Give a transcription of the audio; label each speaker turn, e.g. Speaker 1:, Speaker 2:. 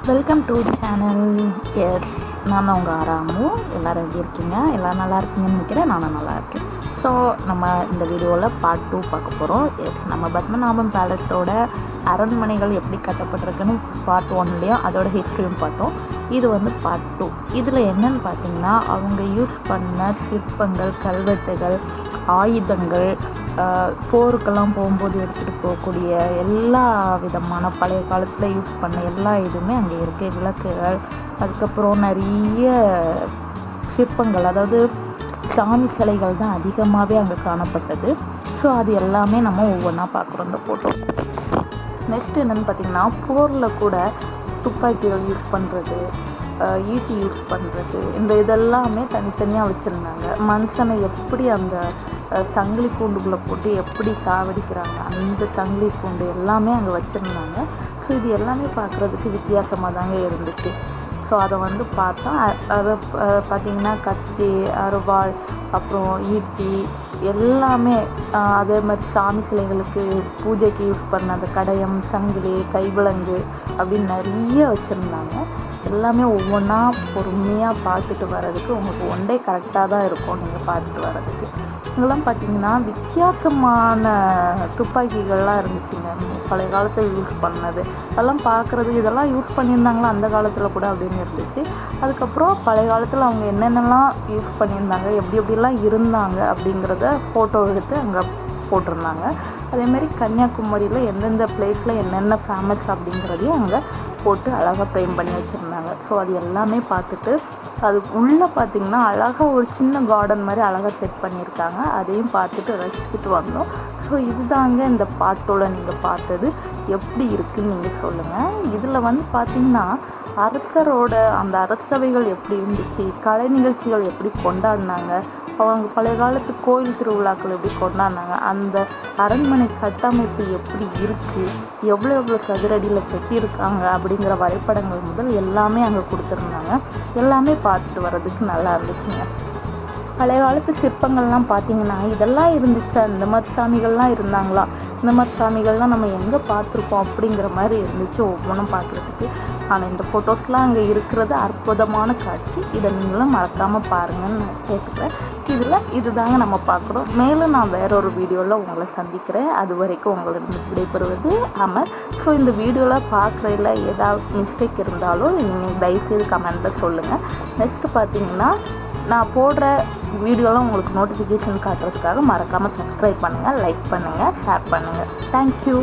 Speaker 1: Welcome to the channel. Yes, நான் தான் உங்கள் ஆராமு. எல்லோரும் எப்படி இருக்கீங்க? எல்லோரும் நல்லா இருக்கீங்கன்னு நினைக்கிறேன். நானும் நல்லா இருக்கேன். ஸோ நம்ம இந்த வீடியோவில் பார்ட் 2 பார்க்க போகிறோம். எஸ், நம்ம பத்மநாபம் பேலஸோட அரண்மனைகள் எப்படி கட்டப்பட்டிருக்குன்னு பார்ட் 1லேயும் அதோட ஹிஸ்ட்ரியும் பார்த்தோம். இது வந்து பார்ட் 2. இதில் என்னென்னு பார்த்தீங்கன்னா, அவங்க யூஸ் பண்ண சிற்பங்கள், கல்வெட்டுகள், ஆயுதங்கள், போருக்கெல்லாம் போகும்போது எடுத்துகிட்டு போகக்கூடிய எல்லா விதமான பழைய காலத்தில் யூஸ் பண்ண எல்லா இதுவுமே அங்கே இருக்குது. விளக்குகள், அதுக்கப்புறம் நிறைய சிற்பங்கள், அதாவது சாமி சிலைகள் தான் அதிகமாகவே அங்கே காணப்பட்டது. ஸோ அது எல்லாமே நம்ம ஒவ்வொன்றா பார்க்குறோம் இந்த ஃபோட்டோ. நெக்ஸ்ட் என்னென்னு பார்த்திங்கன்னா, போரில் கூட துப்பாக்கிகள் யூஸ் பண்ணுறது, ஈட்டி யூஸ் பண்ணுறது, இந்த இதெல்லாமே தனித்தனியாக வச்சுருந்தாங்க. மனுஷனை எப்படி அந்த சங்கிலி கூண்டுக்குள்ளே போட்டு எப்படி சாவடிக்கிறாங்க, அந்த சங்கிலி கூண்டு எல்லாமே அங்கே வச்சுருந்தாங்க. ஸோ இது எல்லாமே பார்க்குறதுக்கு வித்தியாசமாக தாங்க இருந்துச்சு. ஸோ அதை வந்து பார்த்தா அதை பார்த்திங்கன்னா கத்தி, அருவாள், அப்புறம் ஈட்டி எல்லாமே, அதே மாதிரி சாமி சிலைகளுக்கு பூஜைக்கு யூஸ் பண்ண அந்த கடையம், சங்கிலி, கைவிலங்கு அப்படின்னு நிறைய வச்சுருந்தாங்க. எல்லாமே ஒவ்வொன்றா பொறுமையாக பார்த்துட்டு வர்றதுக்கு உங்களுக்கு ஒன் டே கரெக்டாக தான் இருக்கும் நீங்கள் பார்த்துட்டு வர்றதுக்கு. இதெல்லாம் பார்த்திங்கன்னா வித்தியாசமான துப்பாக்கிகள்லாம் இருந்துச்சுங்க. பழைய காலத்தில் யூஸ் பண்ணது அதெல்லாம் பார்க்குறதுக்கு, இதெல்லாம் யூஸ் பண்ணியிருந்தாங்களா அந்த காலத்தில் கூட அப்படின்னு இருந்துச்சு. அதுக்கப்புறம் பழைய காலத்தில் அவங்க என்னென்னலாம் யூஸ் பண்ணியிருந்தாங்க, எப்படி எப்படிலாம் இருந்தாங்க அப்படிங்கிறத ஃபோட்டோ எடுத்து அங்கே போட்டிருந்தாங்க. அதேமாதிரி கன்னியாகுமரியில் எந்தெந்த பிளேஸில் என்னென்ன ஃபேமஸ் அப்படிங்கிறதையும் அங்கே போட்டு அழகாக ஃப்ரேம் பண்ணி வச்சுருந்தாங்க. ஸோ அது எல்லாமே பார்த்துட்டு, அது உள்ளே பார்த்திங்கன்னா அழகாக ஒரு சின்ன கார்டன் மாதிரி அழகாக செட் பண்ணியிருக்காங்க. அதையும் பார்த்துட்டு ரசிச்சுட்டு வந்தோம். ஸோ இதுதாங்க இந்த பாட்டோட நீங்கள் பார்த்தது. எப்படி இருக்குதுன்னு நீங்கள் சொல்லுங்கள். இதில் வந்து பார்த்திங்கன்னா அரசரோட அந்த அரசவைகள் எப்படி இருந்துச்சு, கலை நிகழ்ச்சிகள் எப்படி கொண்டாடினாங்க, அவங்க பழைய காலத்து கோயில் திருவிழாக்கள் எப்படி கொண்டாடினாங்க, அந்த அரண்மனை கட்டமைப்பு எப்படி இருக்குது, எவ்வளோ சதுரடியில் கட்டியிருக்காங்க அப்படிங்கிற வரைபடங்கள் முதல் எல்லாமே அங்கே கொடுத்துருந்தாங்க. எல்லாமே பார்த்துட்டு வர்றதுக்கு நல்லா இருந்துச்சுங்க. பழைய காலத்து சிற்பங்கள்லாம் பார்த்திங்கன்னா இதெல்லாம் இருந்துச்சு, இந்த மாதிரி சாமிகள்லாம் இருந்தாங்களா, இந்த மாதிரி சாமிகள்லாம் நம்ம எங்கே பார்த்துருக்கோம் அப்படிங்கிற மாதிரி இருந்துச்சு ஒவ்வொன்றும் பார்க்குறதுக்கு. ஆனால் இந்த ஃபோட்டோஸ்லாம் அங்கே இருக்கிறது அற்புதமான காட்சி. இதை நீங்களும் மறக்காமல் பாருங்கன்னு நான் கேட்குறேன். இதுதாங்க நம்ம பார்க்குறோம். மேலும் நான் வேறொரு வீடியோவில் உங்களை சந்திக்கிறேன். அது வரைக்கும் உங்களிடம் விடைபெறுவது அமர். ஸோ இந்த வீடியோவில் பார்க்குறதுல ஏதாவது மிஸ்டேக் இருந்தாலும் நீங்கள் தயவுசெய்து கமெண்ட்டில் சொல்லுங்கள். நெக்ஸ்ட்டு பார்த்திங்கன்னா, நான் போடுற வீடியோலாம் உங்களுக்கு நோட்டிஃபிகேஷன் காட்டுறதுக்காக மறக்காமல் சப்ஸ்கிரைப் பண்ணுங்கள், லைக் பண்ணுங்கள், ஷேர் பண்ணுங்கள். தேங்க்யூ.